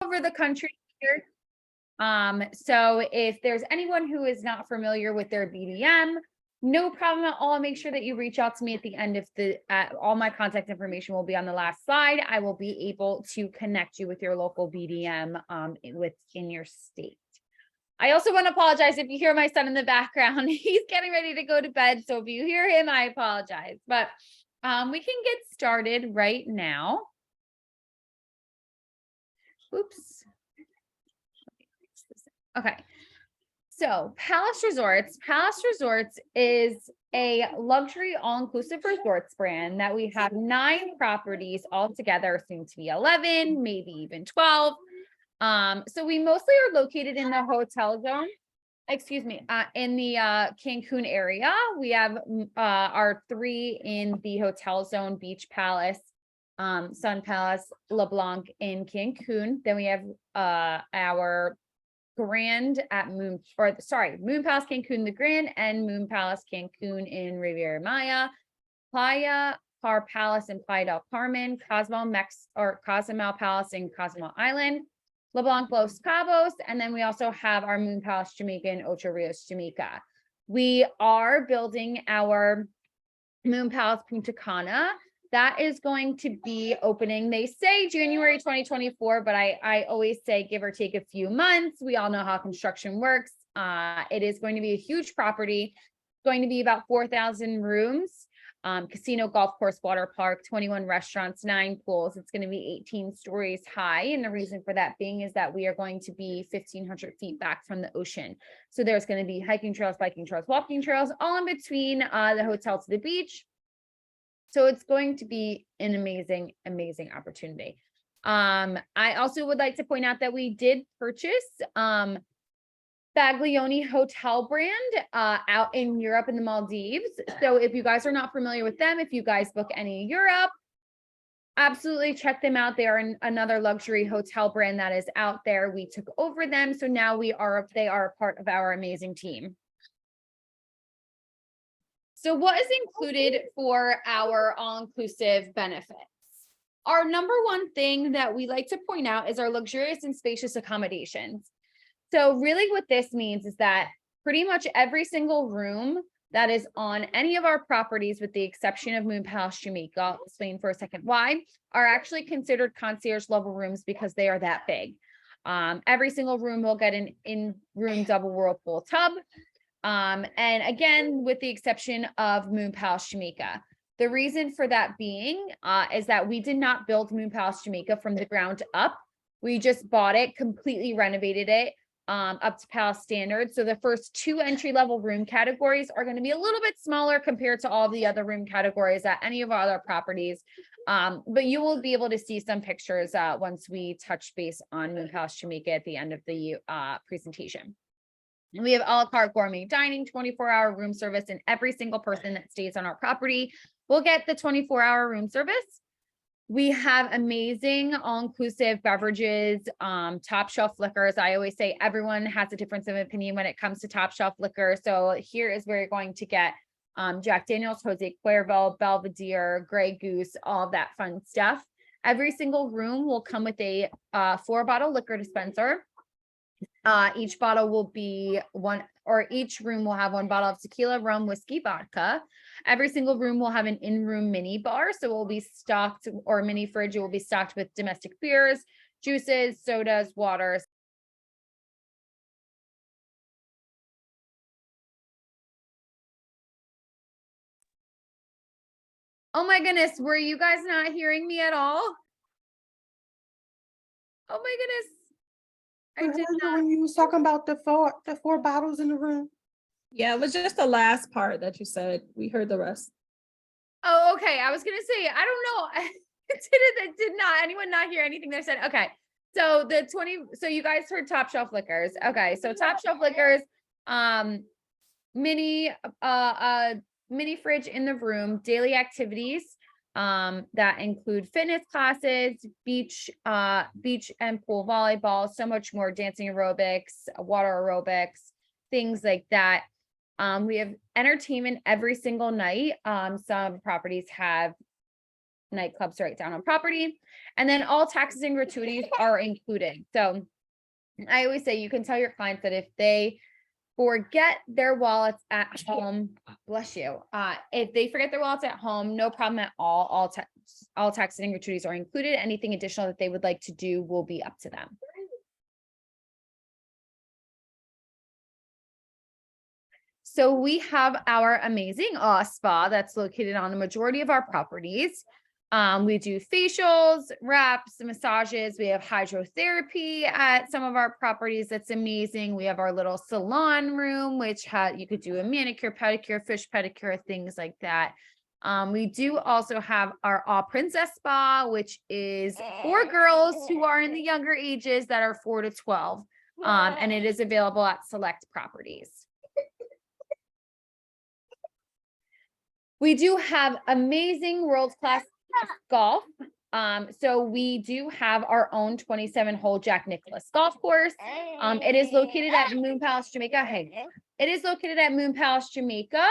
over the country here. So if there's anyone who is not familiar with their BDM, no problem at all. Make sure that you reach out to me at the end of the, all my contact information will be on the last slide. I will be able to connect you with your local BDM within your state. I also want to apologize if you hear my son in the background. He's getting ready to go to bed. So if you hear him, I apologize. But we can get started right now. Oops. Okay. So Palace Resorts is a luxury all-inclusive resorts brand that we have 9 properties all together, soon to be 11, maybe even 12. So we mostly are located in the hotel zone, in the Cancun area. We have our 3 in the hotel zone: Beach Palace, Sun Palace, LeBlanc in Cancun. Then we have our Grand at Moon Palace Cancun the Grand and Moon Palace Cancun in Riviera Maya, Playa Par Palace in Playa del Carmen, Cozumel Palace in Cozumel Island, LeBlanc Los Cabos, and then we also have our Moon Palace Jamaica in Ocho Rios, Jamaica. We are building our Moon Palace Punta Cana. That is going to be opening, they say January 2024, but I always say give or take a few months. We all know how construction works. It is going to be a huge property, going to be about 4,000 rooms, casino, golf course, water park, 21 restaurants, 9 pools. It's going to be 18 stories high. And the reason for that being is that we are going to be 1,500 feet back from the ocean. So there's going to be hiking trails, biking trails, walking trails, all in between the hotel to the beach. So it's going to be an amazing, amazing opportunity. I also would like to point out that we did purchase Baglioni Hotel brand out in Europe and the Maldives. So if you guys are not familiar with them, if you guys book any Europe, absolutely check them out. They are another luxury hotel brand that is out there. We took over them. So now they are a part of our amazing team. So what is included for our all-inclusive benefits? Our number one thing that we like to point out is our luxurious and spacious accommodations. So really what this means is that pretty much every single room that is on any of our properties, with the exception of Moon Palace Jamaica, I'll explain for a second why, are actually considered concierge level rooms because they are that big. Every single room will get an in-room double whirlpool tub. And again, with the exception of Moon Palace Jamaica. The reason for that being is that we did not build Moon Palace Jamaica from the ground up. We just bought it, completely renovated it up to Palace standards. So the first 2 entry-level room categories are going to be a little bit smaller compared to all the other room categories at any of our other properties. But you will be able to see some pictures once we touch base on Moon Palace Jamaica at the end of the presentation. We have a la carte gourmet dining, 24-hour room service, and every single person that stays on our property will get the 24-hour room service. We have amazing all-inclusive beverages, top shelf liquors. I always say everyone has a difference of opinion when it comes to top shelf liquor. So here is where you're going to get Jack Daniel's, Jose Cuervo, Belvedere, Grey Goose, all of that fun stuff. Every single room will come with a 4-bottle liquor dispenser. Each bottle will be each room will have 1 bottle of tequila, rum, whiskey, vodka. Every single room will have an in-room mini bar. So it will be stocked, or mini fridge. It will be stocked with domestic beers, juices, sodas, waters. Oh my goodness, were you guys not hearing me at all? Oh my goodness. I did not. When you was talking about the four bottles in the room. Yeah, it was just the last part that you said. We heard the rest. Oh, okay. I was gonna say, I don't know. Did not anyone not hear anything that I said? Okay. So so you guys heard top shelf liquors. Okay, so top shelf liquors, mini fridge in the room, daily activities that include fitness classes, beach and pool volleyball, so much more, dancing aerobics, water aerobics, things like that. We have entertainment every single night. Some properties have nightclubs right down on property. And then all taxes and gratuities are included. So I always say you can tell your clients that if they forget their wallets at home, bless you. If they forget their wallets at home, no problem at all. All taxes and gratuities are included. Anything additional that they would like to do will be up to them. So we have our amazing spa that's located on the majority of our properties. We do facials, wraps, massages. We have hydrotherapy at some of our properties. That's amazing. We have our little salon room, which you could do a manicure, pedicure, fish pedicure, things like that. We do also have our All Princess Spa, which is for girls who are in the younger ages that are 4 to 12. And it is available at select properties. We do have amazing world-class golf. So we do have our own 27-hole Jack Nicklaus golf course. It is located at Moon Palace, Jamaica. It is located at Moon Palace, Jamaica,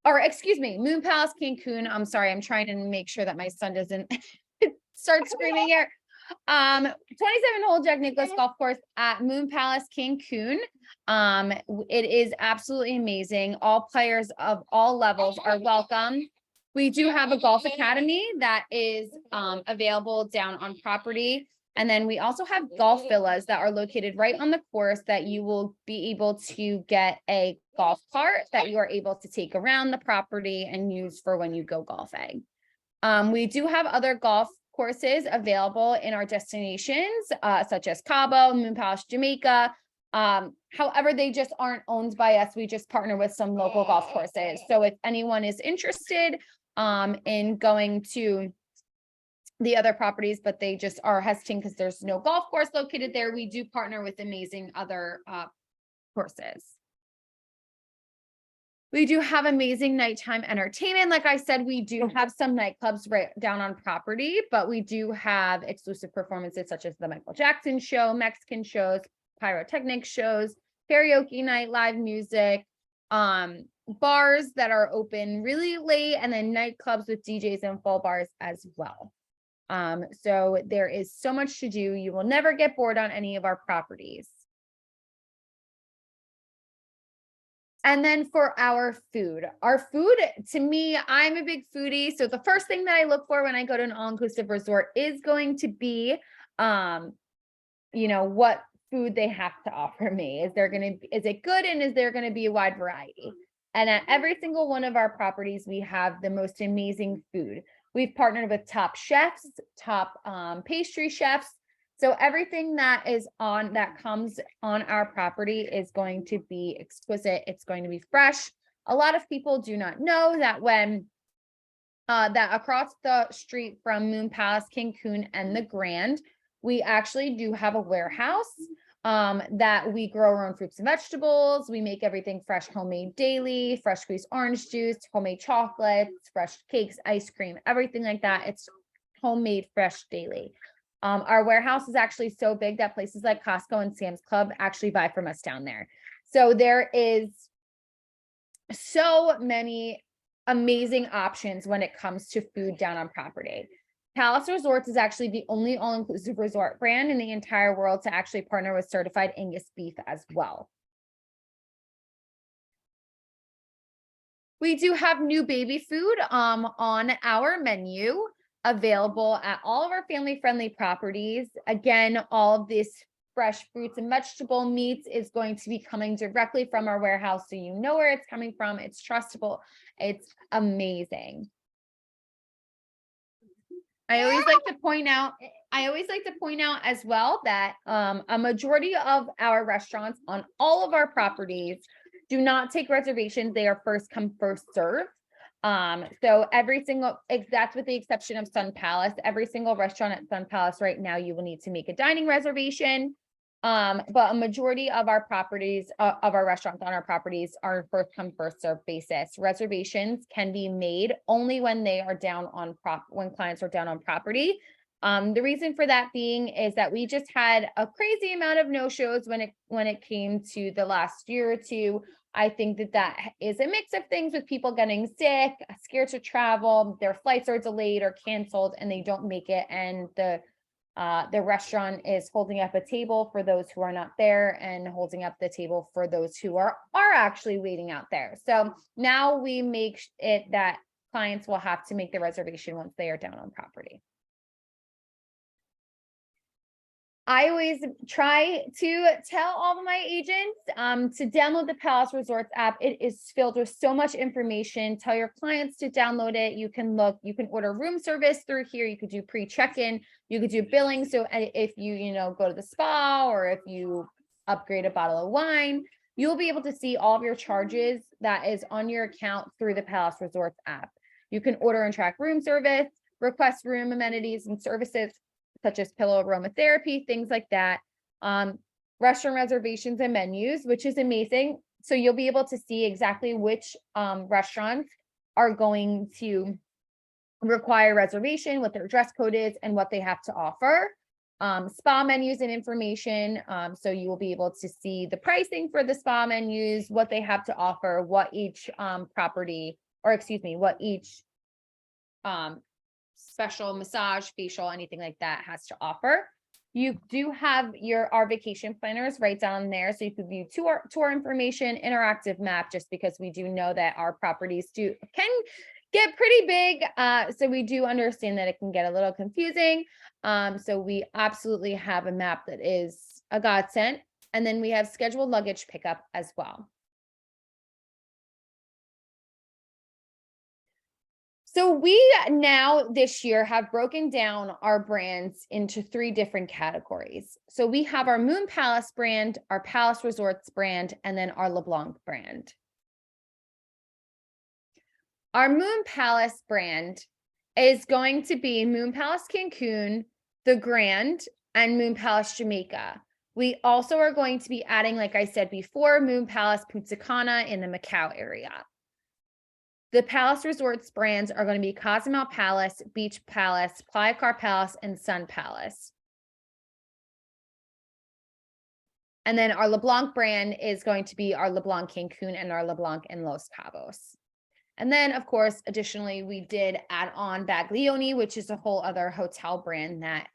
or excuse me, Moon Palace, Cancun. I'm sorry, I'm trying to make sure that my son doesn't start screaming here. 27-hole Jack Nicklaus golf course at Moon Palace, Cancun. It is absolutely amazing. All players of all levels are welcome. We do have a golf academy that is available down on property. And then we also have golf villas that are located right on the course that you will be able to get a golf cart that you are able to take around the property and use for when you go golfing. We do have other golf courses available in our destinations, such as Cabo, Moon Palace, Jamaica. However, they just aren't owned by us. We just partner with some local golf courses. So if anyone is interested in going to the other properties, but they just are hesitant because there's no golf course located there, we do partner with amazing other courses. We do have amazing nighttime entertainment. Like I said, we do have some nightclubs right down on property, but we do have exclusive performances such as the Michael Jackson show, Mexican shows, pyrotechnic shows, karaoke night, live music, bars that are open really late, and then nightclubs with DJs and full bars as well. So there is so much to do. You will never get bored on any of our properties. And then for our food, to me, I'm a big foodie. So the first thing that I look for when I go to an all-inclusive resort is going to be, what food they have to offer me. Is it good? And is there going to be a wide variety? And at every single one of our properties, we have the most amazing food. We've partnered with top chefs, top pastry chefs. So everything that comes on our property is going to be exquisite. It's going to be fresh. A lot of people do not know that that across the street from Moon Palace, Cancun, and the Grand, we actually do have a warehouse that we grow our own fruits and vegetables. We make everything fresh, homemade daily, fresh squeezed orange juice, homemade chocolates, fresh cakes, ice cream, everything like that. It's homemade, fresh daily. Our warehouse is actually so big that places like Costco and Sam's Club actually buy from us down there. So there is so many amazing options when it comes to food down on property. Palace Resorts is actually the only all-inclusive resort brand in the entire world to actually partner with certified Angus beef as well. We do have new baby food on our menu, available at all of our family-friendly properties. Again, all of this fresh fruits and vegetable meats is going to be coming directly from our warehouse, so you know where it's coming from. It's trustable. It's amazing. I always like to point out as well that a majority of our restaurants on all of our properties do not take reservations. They are first come, first serve. So that's with the exception of Sun Palace. Every single restaurant at Sun Palace right now, you will need to make a dining reservation. But a majority of our properties, of our restaurants on our properties, are first come, first serve basis. Reservations can be made only when they are when clients are down on property. The reason for that being is that we just had a crazy amount of no-shows when it came to the last year or two. I think that is a mix of things, with people getting sick, scared to travel, their flights are delayed or canceled and they don't make it, and the restaurant is holding up a table for those who are not there and holding up the table for those who are actually waiting out there. So now we make it that clients will have to make the reservation once they are down on property. I always try to tell all of my agents to download the Palace Resorts app. It is filled with so much information. Tell your clients to download it. You can order room service through here. You could do pre-check-in. You could do billing. So if you go to the spa, or if you upgrade a bottle of wine, you'll be able to see all of your charges that is on your account through the Palace Resorts app. You can order and track room service, request room amenities and services, such as pillow aromatherapy, things like that. Restaurant reservations and menus, which is amazing. So you'll be able to see exactly which restaurants are going to require reservation, what their dress code is, and what they have to offer. Spa menus and information. So you will be able to see the pricing for the spa menus, what they have to offer, what each what each special massage, facial, anything like that has to offer. You do have our vacation planners right down there, so you could view tour information, interactive map, just because we do know that our properties can get pretty big. So we do understand that it can get a little confusing. So we absolutely have a map that is a godsend. And then we have scheduled luggage pickup as well. So we now this year have broken down our brands into 3 different categories. So we have our Moon Palace brand, our Palace Resorts brand, and then our LeBlanc brand. Our Moon Palace brand is going to be Moon Palace Cancun, the Grand, and Moon Palace Jamaica. We also are going to be adding, like I said before, Moon Palace Punta Cana in the Macau area. The Palace Resorts brands are going to be Cozumel Palace, Beach Palace, Playa Car Palace, and Sun Palace. And then our LeBlanc brand is going to be our LeBlanc Cancun and our LeBlanc in Los Cabos. And then, of course, additionally, we did add on Baglioni, which is a whole other hotel brand that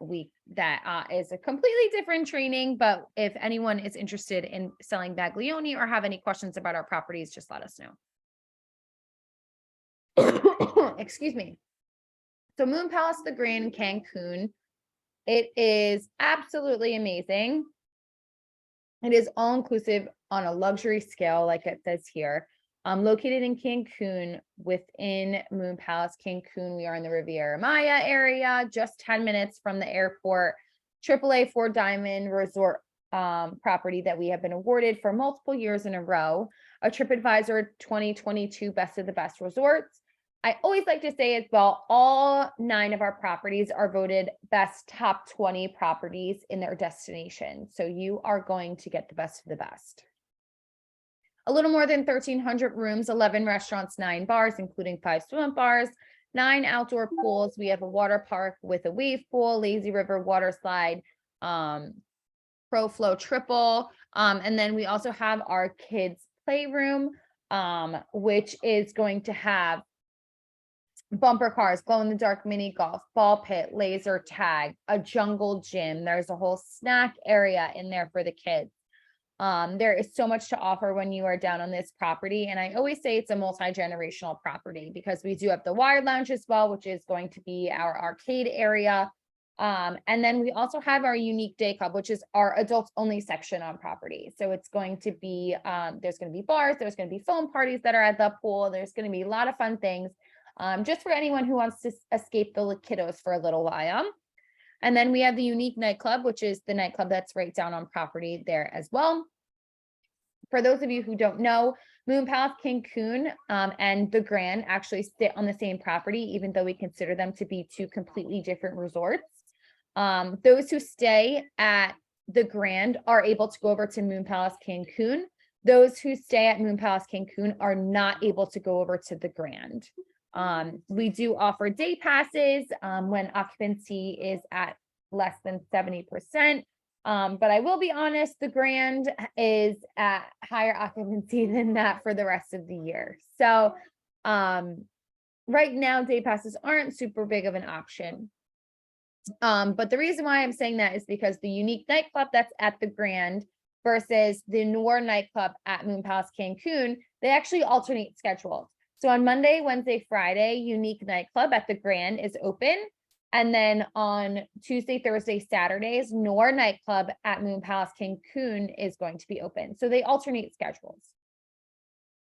is a completely different training. But if anyone is interested in selling Baglioni or have any questions about our properties, just let us know. Excuse me. So Moon Palace, the Grand Cancun, it is absolutely amazing. It is all inclusive on a luxury scale, like it says here. Located in Cancun, within Moon Palace Cancun, we are in the Riviera Maya area, just 10 minutes from the airport. AAA 4-diamond resort property that we have been awarded for multiple years in a row. A TripAdvisor 2022 Best of the Best Resorts. I always like to say as well, all 9 of our properties are voted best top 20 properties in their destination. So you are going to get the best of the best. A little more than 1,300 rooms, 11 restaurants, 9 bars, including 5 swim bars, 9 outdoor pools. We have a water park with a wave pool, lazy river water slide, pro flow triple. And then we also have our kids playroom, which is going to have bumper cars, glow in the dark mini golf, ball pit, laser tag, a jungle gym. There's a whole snack area in there for the kids. There is so much to offer when you are down on this property. And I always say it's a multi-generational property because we do have the Wired Lounge as well, which is going to be our arcade area. And then we also have our unique day club, which is our adults only section on property. So it's going to be, there's going to be bars, there's going to be foam parties that are at the pool. There's going to be a lot of fun things. Just for anyone who wants to escape the kiddos for a little while. And then we have the unique nightclub, which is the nightclub that's right down on property there as well. For those of you who don't know, Moon Palace Cancun and the Grand actually sit on the same property, even though we consider them to be 2 completely different resorts. Those who stay at the Grand are able to go over to Moon Palace Cancun. Those who stay at Moon Palace Cancun are not able to go over to the Grand. We do offer day passes when occupancy is at less than 70%. But I will be honest, the Grand is at higher occupancy than that for the rest of the year. So right now, day passes aren't super big of an option. But the reason why I'm saying that is because the Unique nightclub that's at the Grand versus the Noir nightclub at Moon Palace Cancun, they actually alternate schedules. So on Monday, Wednesday, Friday, Unique nightclub at the Grand is open. And then on Tuesday, Thursday, Saturdays, Noir nightclub at Moon Palace Cancun is going to be open. So they alternate schedules.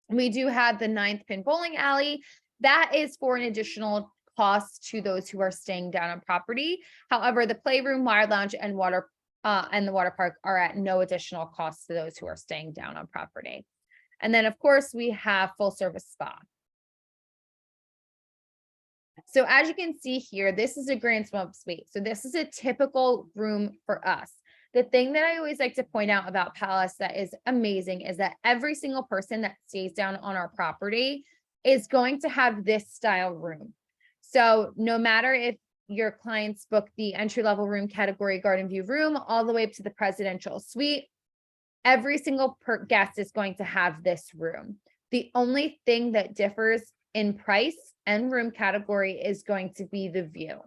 We do have the 9th Pin Bowling Alley. That is for an additional cost to those who are staying down on property. However, the Playroom, Wild Lounge, and the water park are at no additional cost to those who are staying down on property. And then, of course, we have full service spa. So as you can see here, this is a Grand Smoke Suite. So this is a typical room for us. The thing that I always like to point out about Palace that is amazing is that every single person that stays down on our property is going to have this style room. So no matter if your clients book the entry-level room category Garden View room all the way up to the presidential suite, every single guest is going to have this room. The only thing that differs in price and room category is going to be the view.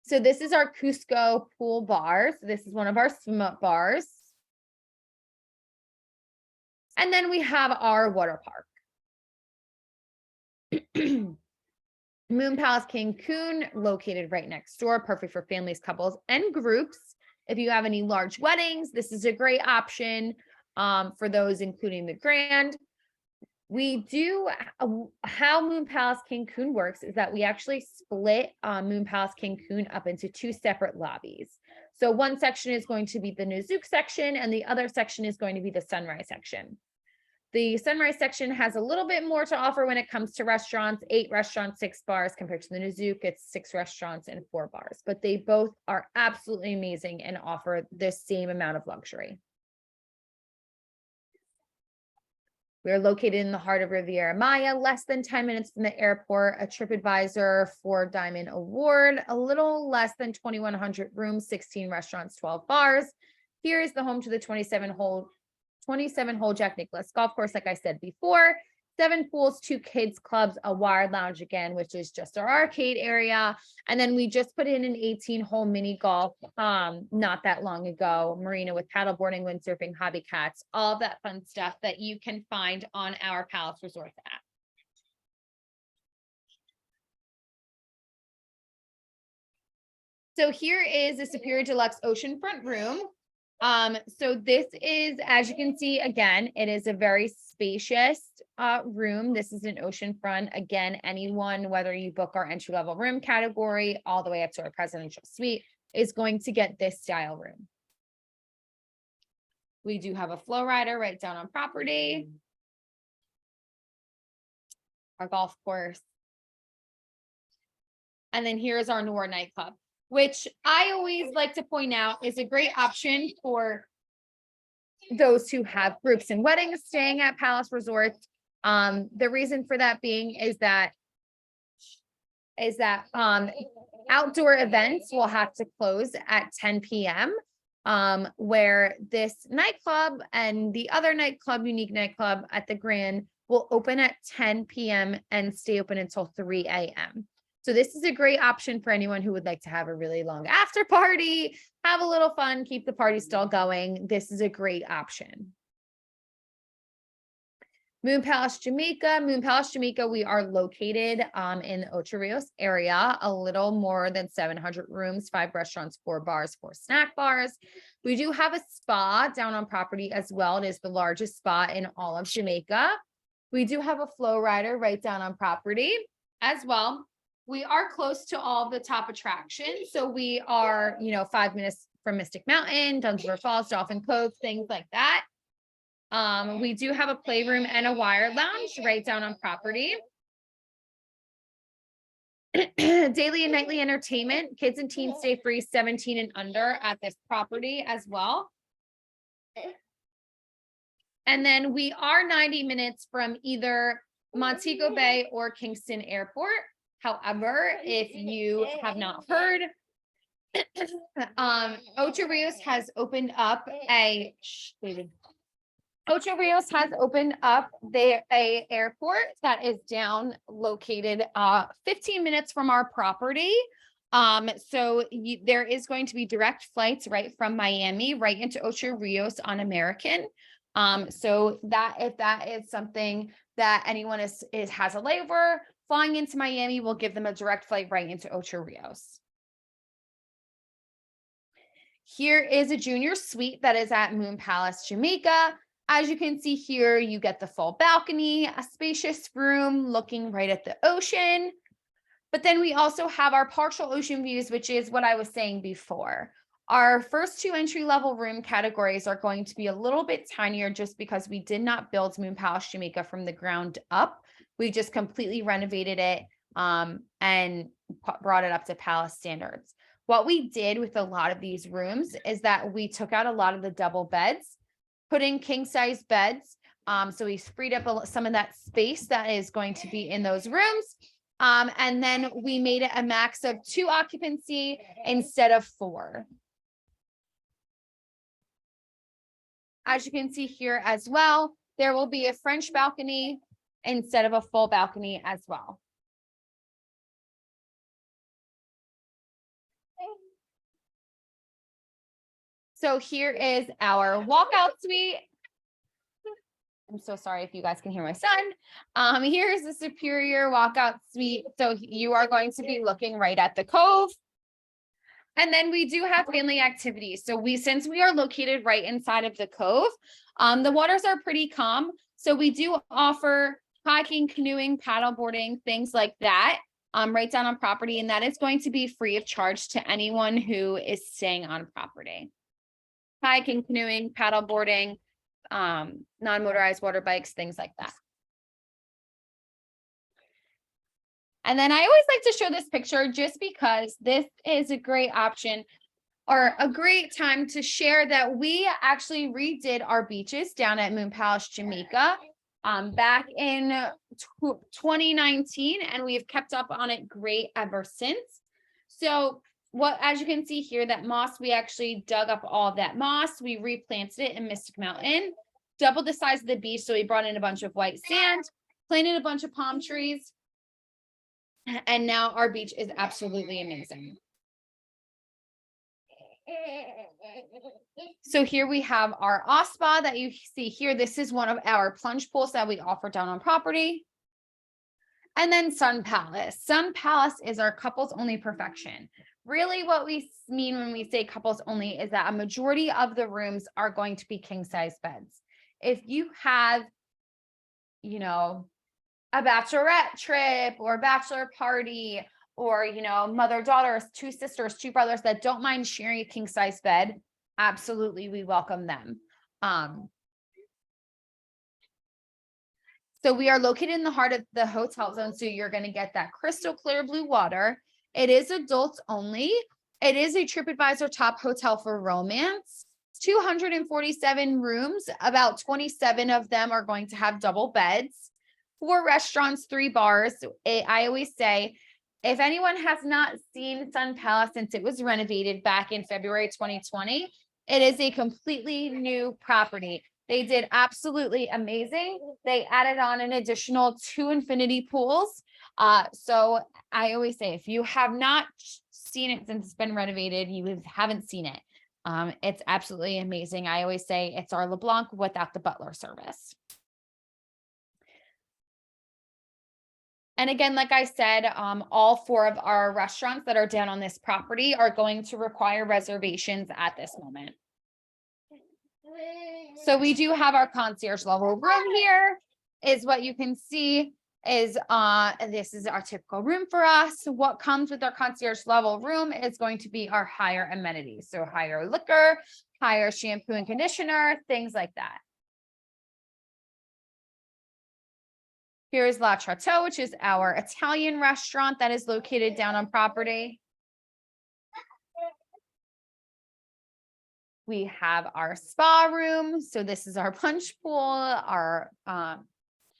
So this is our Cusco pool bar. So this is one of our smoke bars. And then we have our water park. Moon Palace Cancun, located right next door, perfect for families, couples, and groups. If you have any large weddings, this is a great option for those, including the Grand. We do, how Moon Palace Cancun works is that we actually split Moon Palace Cancun up into 2 separate lobbies. So one section is going to be the Nazook section, and the other section is going to be the Sunrise section. The Sunrise section has a little bit more to offer when it comes to restaurants, 8 restaurants, 6 bars, compared to the Nazook, it's 6 restaurants and 4 bars, but they both are absolutely amazing and offer the same amount of luxury. We are located in the heart of Riviera Maya, less than 10 minutes from the airport, a TripAdvisor 4 Diamond Award, a little less than 2,100 rooms, 16 restaurants, 12 bars. Here is the home to the 27-hole Jack Nicklaus golf course, like I said before, 7 pools, 2 kids clubs, a wild lounge again, which is just our arcade area. And then we just put in an 18-hole mini golf not that long ago, marina with paddleboarding, windsurfing, hobby cats, all of that fun stuff that you can find on our Palace Resorts app. So here is a Superior Deluxe oceanfront room. So this is, as you can see, again, it is a very spacious room. This is an oceanfront. Again, anyone, whether you book our entry-level room category all the way up to our presidential suite, is going to get this style room. We do have a flow rider right down on property. Our golf course. And then here's our Noir nightclub, which I always like to point out is a great option for those who have groups and weddings staying at Palace Resorts. The reason for that being is that outdoor events will have to close at 10 p.m. Where this nightclub and the other nightclub, Unique nightclub at the Grand, will open at 10 p.m. and stay open until 3 a.m. So this is a great option for anyone who would like to have a really long after party, have a little fun, keep the party still going. This is a great option. Moon Palace Jamaica. Moon Palace Jamaica, we are located in the Ocho Rios area, a little more than 700 rooms, 5 restaurants, 4 bars, 4 snack bars. We do have a spa down on property as well. It is the largest spa in all of Jamaica. We do have a flow rider right down on property as well. We are close to all of the top attractions. So we are, 5 minutes from Mystic Mountain, Dunsmore Falls, Dolphin Cove, things like that. We do have a playroom and a wire lounge right down on property. Daily and nightly entertainment, kids and teens stay free 17 and under at this property as well. And then we are 90 minutes from either Montego Bay or Kingston Airport. However, if you have not heard, Ocho Rios has opened up Ocho Rios has opened up a airport that is located 15 minutes from our property. So there is going to be direct flights right from Miami right into Ocho Rios on American. So that if that is something that anyone has a layover flying into Miami, we'll give them a direct flight right into Ocho Rios. Here is a junior suite that is at Moon Palace, Jamaica. As you can see here, you get the full balcony, a spacious room looking right at the ocean. But then we also have our partial ocean views, which is what I was saying before. Our first two entry-level room categories are going to be a little bit tinier just because we did not build Moon Palace Jamaica from the ground up. We just completely renovated it and brought it up to Palace standards. What we did with a lot of these rooms is that we took out a lot of the double beds, put in king-size beds. So we freed up some of that space that is going to be in those rooms. And then we made it a max of 2 occupancy instead of 4. As you can see here as well, there will be a French balcony instead of a full balcony as well. So here is our walkout suite. I'm so sorry if you guys can hear my son. Here's the superior walkout suite. So you are going to be looking right at the cove. And then we do have family activities. So since we are located right inside of the cove, the waters are pretty calm. So we do offer hiking, canoeing, paddleboarding, things like that, right down on property. And that is going to be free of charge to anyone who is staying on property. Hiking, canoeing, paddleboarding, non-motorized water bikes, things like that. And then I always like to show this picture just because this is a great option or a great time to share that we actually redid our beaches down at Moon Palace, Jamaica, back in 2019, and we've kept up on it great ever since. So as you can see here, that moss, we actually dug up all of that moss. We replanted it in Mystic Mountain, doubled the size of the beach. So we brought in a bunch of white sand, planted a bunch of palm trees, and now our beach is absolutely amazing. So here we have our spa that you see here. This is one of our plunge pools that we offer down on property. And then Sun Palace. Sun Palace is our couples only perfection. Really what we mean when we say couples only is that a majority of the rooms are going to be king size beds. If you have, a bachelorette trip or bachelor party, or, mother, daughters, 2 sisters, 2 brothers that don't mind sharing a king size bed, absolutely, we welcome them. So we are located in the heart of the hotel zone. So you're going to get that crystal clear blue water. It is adults only. It is a TripAdvisor top hotel for romance. 247 rooms, about 27 of them are going to have double beds, 4 restaurants, 3 bars. I always say, if anyone has not seen Sun Palace since it was renovated back in February 2020, it is a completely new property. They did absolutely amazing. They added on an additional 2 infinity pools. So I always say, if you have not seen it since it's been renovated, you haven't seen it. It's absolutely amazing. I always say it's our LeBlanc without the butler service. And again, like I said, all 4 of our restaurants that are down on this property are going to require reservations at this moment. So we do have our concierge level room here, is what you can see is this is our typical room for us. What comes with our concierge level room is going to be our higher amenities. So higher liquor, higher shampoo and conditioner, things like that. Here's La Trattoria, which is our Italian restaurant that is located down on property. We have our spa room. So this is our plunge pool, our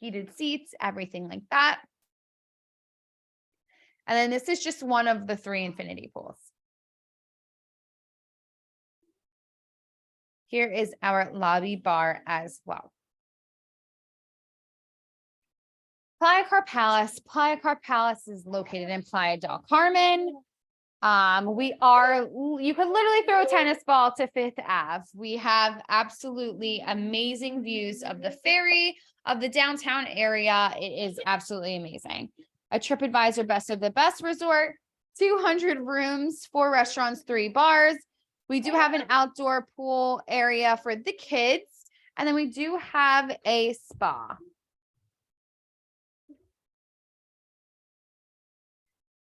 heated seats, everything like that. And then this is just one of the 3 infinity pools. Here is our lobby bar as well. Playa Car Palace. Playa Car Palace is located in Playa del Carmen. You could literally throw a tennis ball to Fifth Ave. We have absolutely amazing views of the ferry, of the downtown area. It is absolutely amazing. A TripAdvisor best of the best resort, 200 rooms, 4 restaurants, 3 bars. We do have an outdoor pool area for the kids, and then we do have a spa.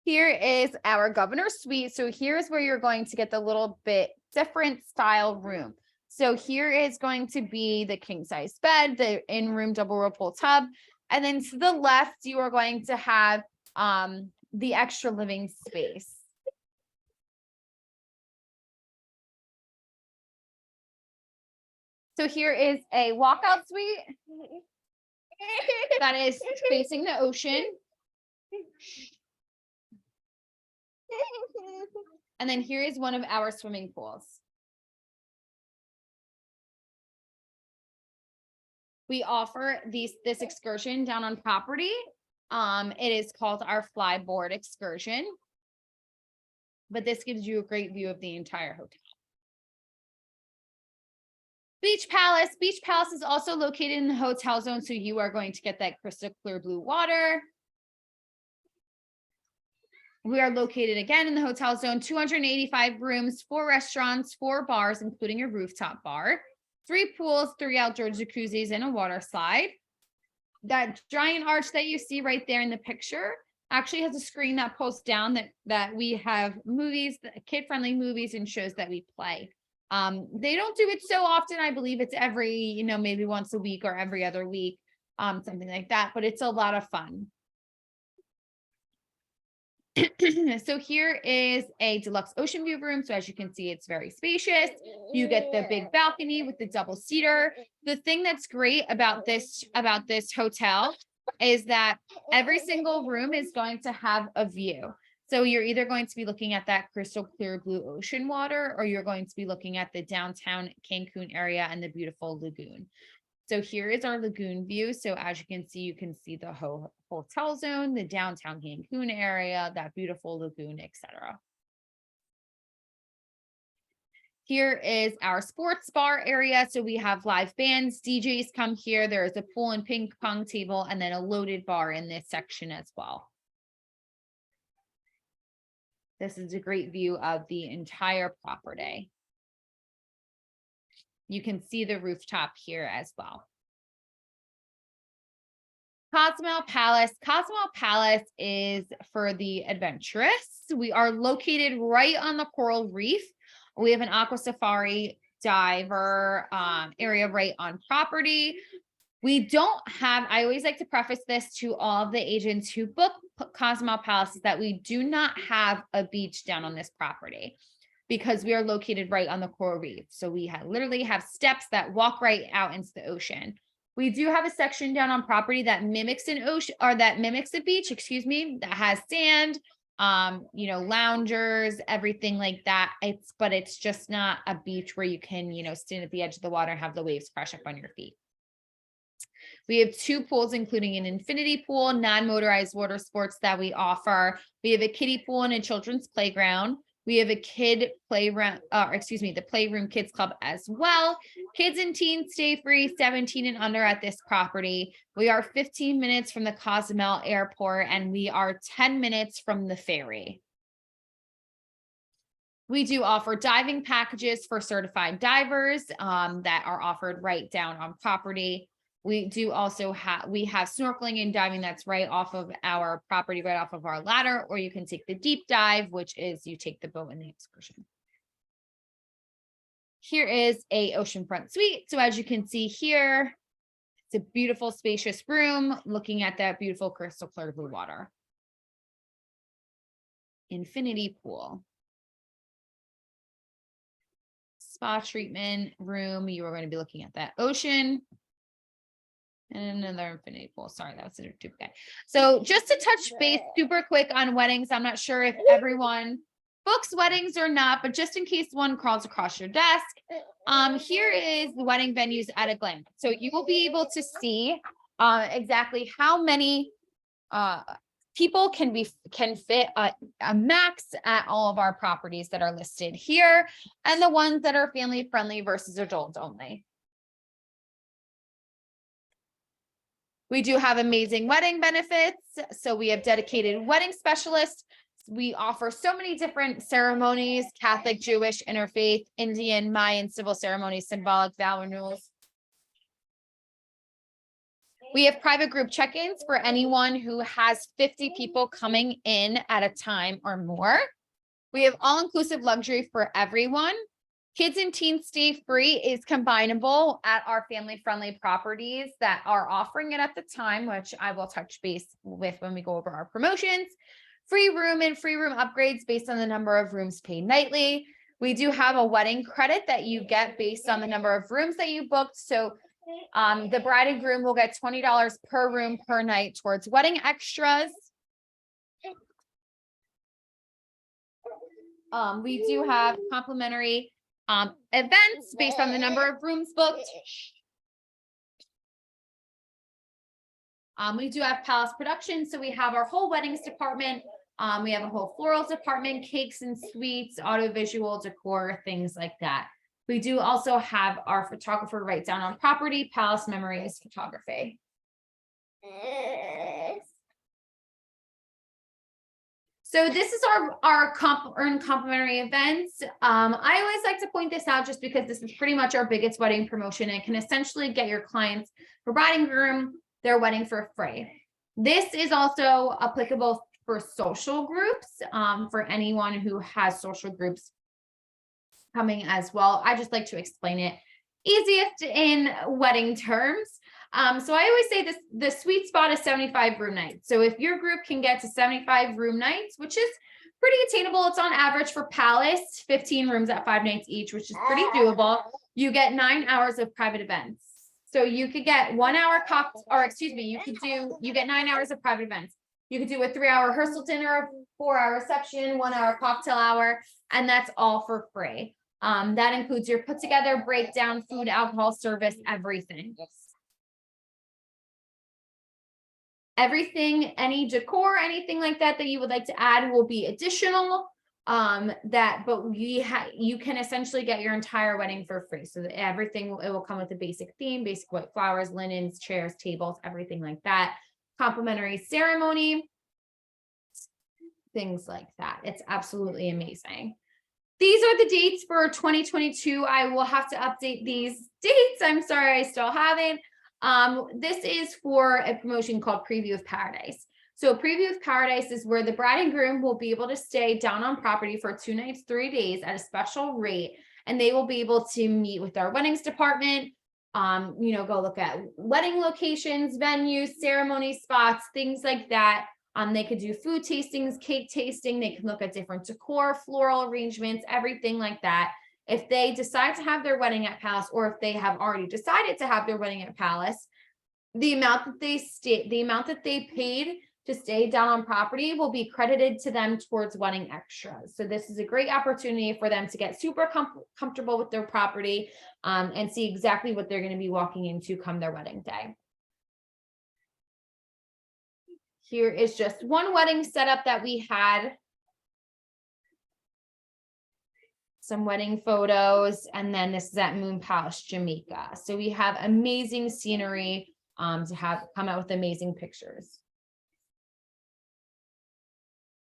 Here is our Governor's Suite. So here's where you're going to get the little bit different style room. So here is going to be the king size bed, the in-room double whirlpool tub. And then to the left, you are going to have the extra living space. So here is a walkout suite that is facing the ocean. And then here is one of our swimming pools. We offer this excursion down on property. It is called our flyboard excursion, but this gives you a great view of the entire hotel. Beach Palace. Beach Palace is also located in the hotel zone, so you are going to get that crystal clear blue water. We are located again in the hotel zone, 285 rooms, 4 restaurants, 4 bars, including a rooftop bar, 3 pools, 3 outdoor jacuzzis, and a water slide. That giant arch that you see right there in the picture actually has a screen that pulls down that we have movies, kid-friendly movies and shows that we play. They don't do it so often. I believe it's every, maybe once a week or every other week, something like that, but it's a lot of fun. So here is a deluxe ocean view room. So as you can see, it's very spacious. You get the big balcony with the double seater. The thing that's great about this hotel is that every single room is going to have a view. So you're either going to be looking at that crystal clear blue ocean water, or you're going to be looking at the downtown Cancun area and the beautiful lagoon. So here is our lagoon view. So as you can see the hotel zone, the downtown Cancun area, that beautiful lagoon, etc. Here is our sports bar area. So we have live bands, DJs come here. There is a pool and ping pong table, and then a loaded bar in this section as well. This is a great view of the entire property. You can see the rooftop here as well. Cozumel Palace. Cozumel Palace is for the adventurous. We are located right on the coral reef. We have an aqua safari diver area right on property. We don't have, I always like to preface this to all of the agents who book Cozumel Palace, is that we do not have a beach down on this property, because we are located right on the coral reef. So we literally have steps that walk right out into the ocean. We do have a section down on property that mimics an ocean, or that mimics a beach, that has sand, loungers, everything like that. But it's just not a beach where you can, stand at the edge of the water and have the waves crash up on your feet. We have 2 pools, including an infinity pool, non-motorized water sports that we offer. We have a kiddie pool and a children's playground. We have a kid playroom, the Playroom Kids Club as well. Kids and teens stay free, 17 and under at this property. We are 15 minutes from the Cozumel Airport, and we are 10 minutes from the ferry. We do offer diving packages for certified divers that are offered right down on property. We do also have snorkeling and diving that's right off of our property, right off of our ladder, or you can take the deep dive, which is you take the boat in the excursion. Here is a oceanfront suite. So as you can see here, it's a beautiful, spacious room looking at that beautiful crystal clear blue water. Infinity pool. Spa treatment room. You are going to be looking at that ocean. And another infinity pool. Sorry, that was a duplicate. So just to touch base super quick on weddings, I'm not sure if everyone books weddings or not, but just in case one crawls across your desk, here is the wedding venues at a glance. So you will be able to see exactly how many people can fit a max at all of our properties that are listed here, and the ones that are family friendly versus adults only. We do have amazing wedding benefits. So we have dedicated wedding specialists. We offer so many different ceremonies: Catholic, Jewish, interfaith, Indian, Mayan, civil ceremonies, symbolic, vow renewals. We have private group check-ins for anyone who has 50 people coming in at a time or more. We have all-inclusive luxury for everyone. Kids and teens stay free is combinable at our family-friendly properties that are offering it at the time, which I will touch base with when we go over our promotions. Free room and free room upgrades based on the number of rooms paid nightly. We do have a wedding credit that you get based on the number of rooms that you booked. So the bride and groom will get $20 per room per night towards wedding extras. We do have complimentary events based on the number of rooms booked. We do have palace productions. So we have our whole weddings department. We have a whole florals department, cakes and sweets, audiovisual decor, things like that. We do also have our photographer right down on property, Palace Memories Photography. So this is our complimentary events. I always like to point this out just because this is pretty much our biggest wedding promotion and can essentially get your clients for bride and groom their wedding for free. This is also applicable for social groups, for anyone who has social groups coming as well. I just like to explain it easiest in wedding terms. So I always say this, the sweet spot is 75 room nights. So if your group can get to 75 room nights, which is pretty attainable, it's on average for Palace, 15 rooms at 5 nights each, which is pretty doable. You get 9 hours of private events. So you could get 1 hour cocktail, or excuse me, you get 9 hours of private events. You could do a 3-hour rehearsal dinner, 4-hour reception, 1 hour cocktail hour, and that's all for free. That includes your put together, breakdown, food, alcohol, service, everything. Everything, any decor, anything like that you would like to add will be additional. But you can essentially get your entire wedding for free. So everything, it will come with a basic theme, basic white flowers, linens, chairs, tables, everything like that. Complimentary ceremony, things like that. It's absolutely amazing. These are the dates for 2022. I will have to update these dates. I'm sorry, I still haven't. This is for a promotion called Preview of Paradise. So Preview of Paradise is where the bride and groom will be able to stay down on property for 2 nights, 3 days at a special rate. And they will be able to meet with our weddings department, go look at wedding locations, venues, ceremony spots, things like that. They could do food tastings, cake tasting. They can look at different decor, floral arrangements, everything like that. If they decide to have their wedding at Palace, or if they have already decided to have their wedding at Palace, the amount that they paid to stay down on property will be credited to them towards wedding extras. So this is a great opportunity for them to get super comfortable with their property, and see exactly what they're going to be walking into come their wedding day. Here is just one wedding setup that we had. Some wedding photos, and then this is at Moon Palace, Jamaica. So we have amazing scenery to have come out with amazing pictures.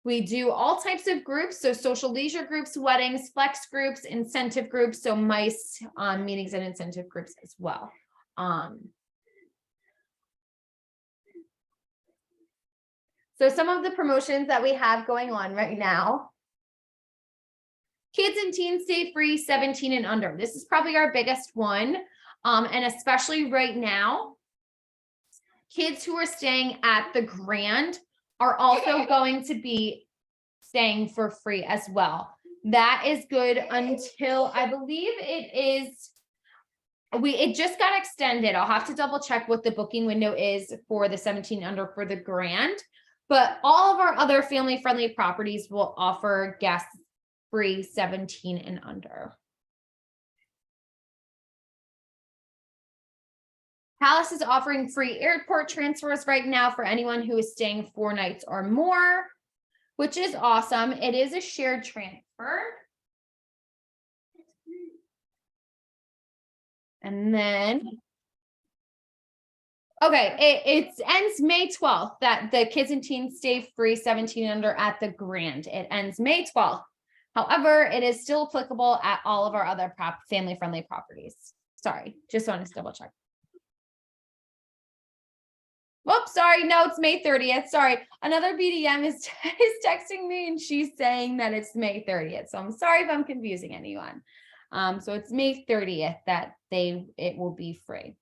We do all types of groups, so social leisure groups, weddings, flex groups, incentive groups, so MICE meetings and incentive groups as well. So some of the promotions that we have going on right now. Kids and teens stay free, 17 and under. This is probably our biggest one. And especially right now, kids who are staying at the Grand are also going to be staying for free as well. That is good until I believe it is it just got extended. I'll have to double check what the booking window is for the 17 under for the Grand, but all of our other family friendly properties will offer guests free 17 and under. Palace is offering free airport transfers right now for anyone who is staying 4 nights or more, which is awesome. It is a shared transfer. And then, okay, it ends May 12th that the kids and teens stay free 17 and under at the Grand. It ends May 12th. However, it is still applicable at all of our other family-friendly properties. Sorry, just wanted to double check. Whoops, sorry, no, it's May 30th. Sorry, another BDM is texting me and she's saying that it's May 30th. So I'm sorry if I'm confusing anyone. So it's May 30th that it will be free.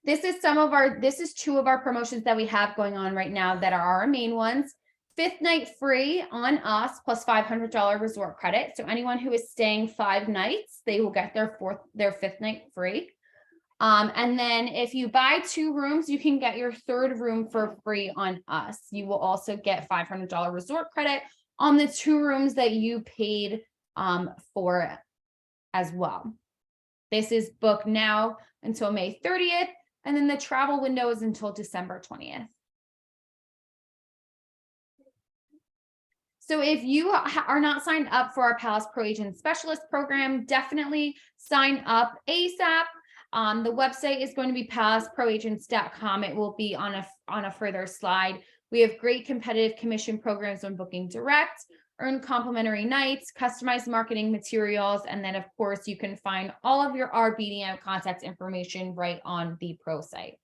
This is 2 of our promotions that we have going on right now that are our main ones. 5th night free on us plus $500 resort credit. So anyone who is staying 5 nights, they will get their 5th night free. And then if you buy 2 rooms, you can get your 3rd room for free on us. You will also get $500 resort credit on the 2 rooms that you paid for as well. This is booked now until May 30th, and then the travel window is until December 20th. So if you are not signed up for our Palace Pro Agent Specialist program, definitely sign up ASAP. The website is going to be palaceproagents.com. It will be on a further slide. We have great competitive commission programs on booking direct, earn complimentary nights, customized marketing materials, and then of course you can find all of our BDM contact information right on the pro site.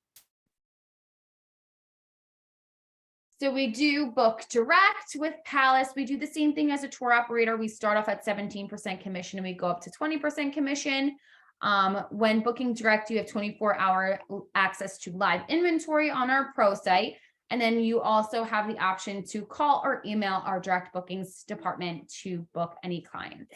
So we do book direct with Palace. We do the same thing as a tour operator. We start off at 17% commission and we go up to 20% commission. When booking direct, you have 24-hour access to live inventory on our pro site. And then you also have the option to call or email our direct bookings department to book any clients.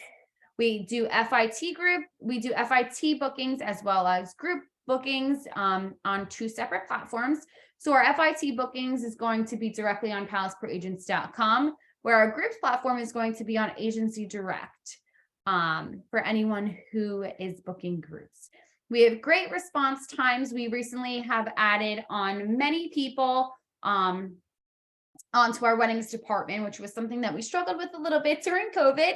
We do FIT group. We do FIT bookings as well as group bookings on 2 separate platforms. So our FIT bookings is going to be directly on palaceproagents.com, where our group platform is going to be on Agency Direct for anyone who is booking groups. We have great response times. We recently have added on many people onto our weddings department, which was something that we struggled with a little bit during COVID.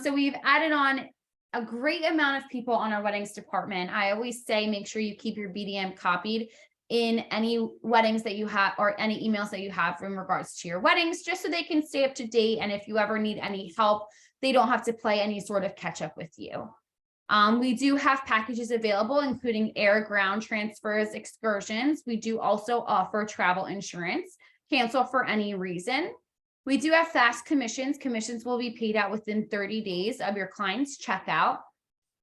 So we've added on a great amount of people on our weddings department. I always say, make sure you keep your BDM copied in any weddings that you have or any emails that you have in regards to your weddings, just so they can stay up to date. And if you ever need any help, they don't have to play any sort of catch up with you. We do have packages available, including air, ground transfers, excursions. We do also offer travel insurance, cancel for any reason. We do have fast commissions. Commissions will be paid out within 30 days of your client's checkout.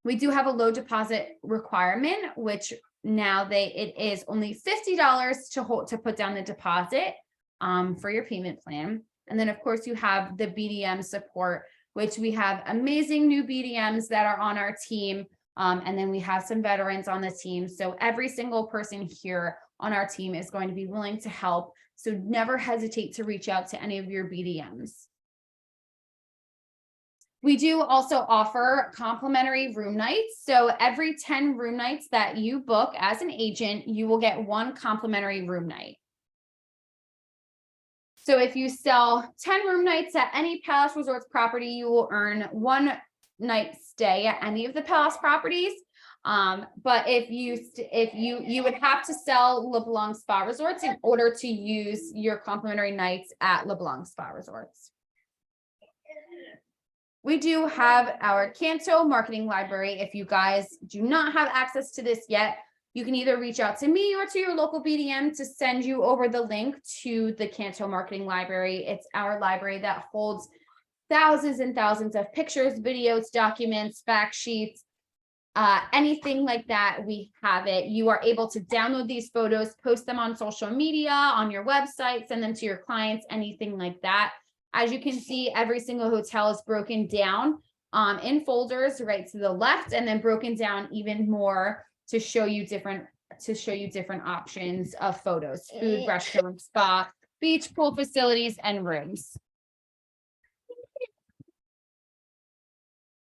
We do have a low deposit requirement, which now it is only $50 to put down the deposit for your payment plan. And then of course you have the BDM support, which we have amazing new BDMs that are on our team. And then we have some veterans on the team. So every single person here on our team is going to be willing to help. So never hesitate to reach out to any of your BDMs. We do also offer complimentary room nights. So every 10 room nights that you book as an agent, you will get 1 complimentary room night. So if you sell 10 room nights at any Palace Resorts property, you will earn 1 night stay at any of the Palace properties. But if you would have to sell LeBlanc Spa Resorts in order to use your complimentary nights at LeBlanc Spa Resorts. We do have our Canto marketing library. If you guys do not have access to this yet, you can either reach out to me or to your local BDM to send you over the link to the Canto marketing library. It's our library that holds thousands and thousands of pictures, videos, documents, fact sheets, anything like that. We have it. You are able to download these photos, post them on social media, on your website, send them to your clients, anything like that. As you can see, every single hotel is broken down in folders right to the left, and then broken down even more to show you different options of photos: food, restaurant, spa, beach, pool facilities, and rooms.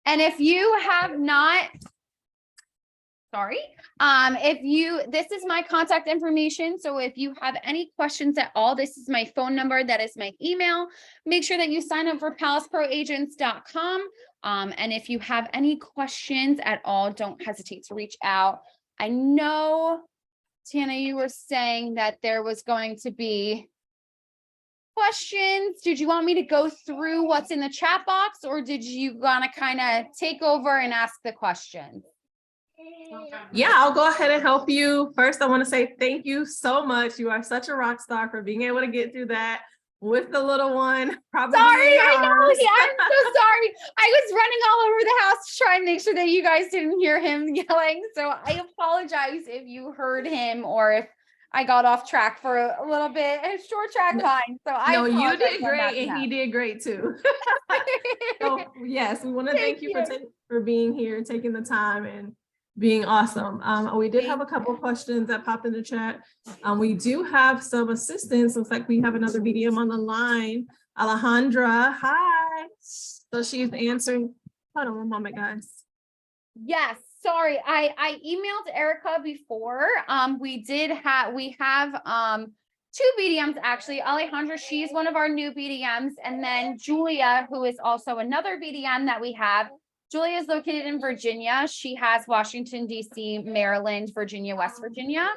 And if you have not, this is my contact information. So if you have any questions at all, this is my phone number. That is my email. Make sure that you sign up for palaceproagents.com. And if you have any questions at all, don't hesitate to reach out. I know, Tana, you were saying that there was going to be questions. Did you want me to go through what's in the chat box, or did you want to kind of take over and ask the questions? Yeah, I'll go ahead and help you. First, I want to say thank you so much. You are such a rock star for being able to get through that with the little one. Probably sorry, I know. Yeah, I'm so sorry. I was running all over the house to try and make sure that you guys didn't hear him yelling. So I apologize if you heard him or if I got off track for a little bit. A short track line. So you did great, and he did great too. So yes, we want to thank you for being here, taking the time, and being awesome. We did have a couple of questions that popped in the chat. We do have some assistance. Looks like we have another BDM on the line. Alejandra, hi. So she's answering. Hold on one moment, guys. Yes, sorry. I emailed Erica before. We have two BDMs actually. Alejandra, she's one of our new BDMs, and then Julia, who is also another BDM that we have. Julia is located in Virginia. She has Washington, D.C., Maryland, Virginia, West Virginia,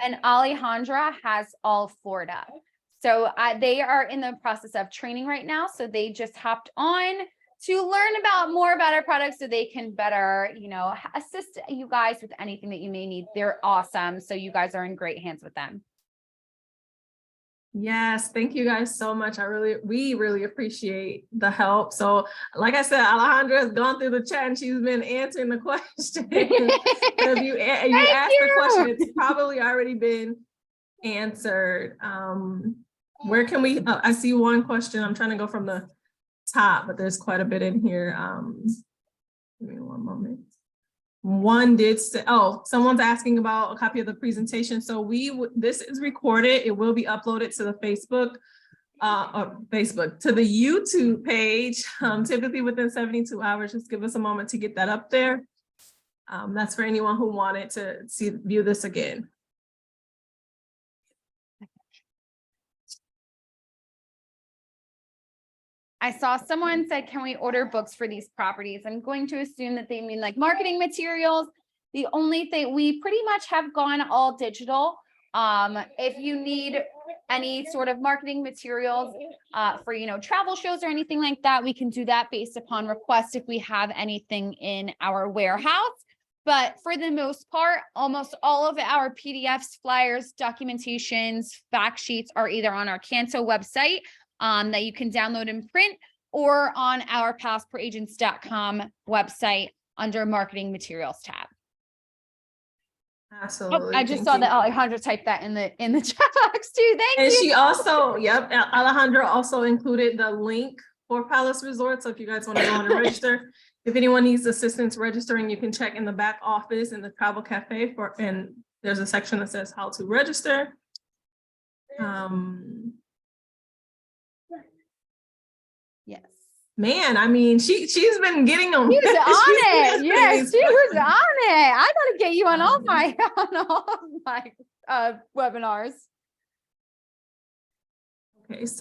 and Alejandra has all of Florida. So they are in the process of training right now. So they just hopped on to learn more about our products so they can better, assist you guys with anything that you may need. They're awesome. So you guys are in great hands with them. Yes, thank you guys so much. We really appreciate the help. So like I said, Alejandra has gone through the chat and she's been answering the question. So if you asked the question, it's probably already been answered. Where can we, I see one question. I'm trying to go from the top, but there's quite a bit in here. Give me one moment. One did say, someone's asking about a copy of the presentation. So this is recorded. It will be uploaded to the Facebook to the YouTube page, typically within 72 hours. Just give us a moment to get that up there. That's for anyone who wanted to view this again. I saw someone said, can we order books for these properties? I'm going to assume that they mean like marketing materials. The only thing, we pretty much have gone all digital. If you need any sort of marketing materials for, travel shows or anything like that, we can do that based upon request if we have anything in our warehouse. But for the most part, almost all of our PDFs, flyers, documentations, fact sheets are either on our Canto website that you can download and print, or on our palaceproagents.com website under marketing materials tab. Absolutely. I just saw that Alejandra typed that in the chat box too. Thank you. And she also, Alejandra also included the link for Palace Resort. So if you guys want to go on and register, if anyone needs assistance registering, you can check in the back office in the travel cafe and there's a section that says how to register. Yes. Man, I mean, she's been getting on. She was on it. Yes, she was on it. I gotta get you on all my webinars. Okay, so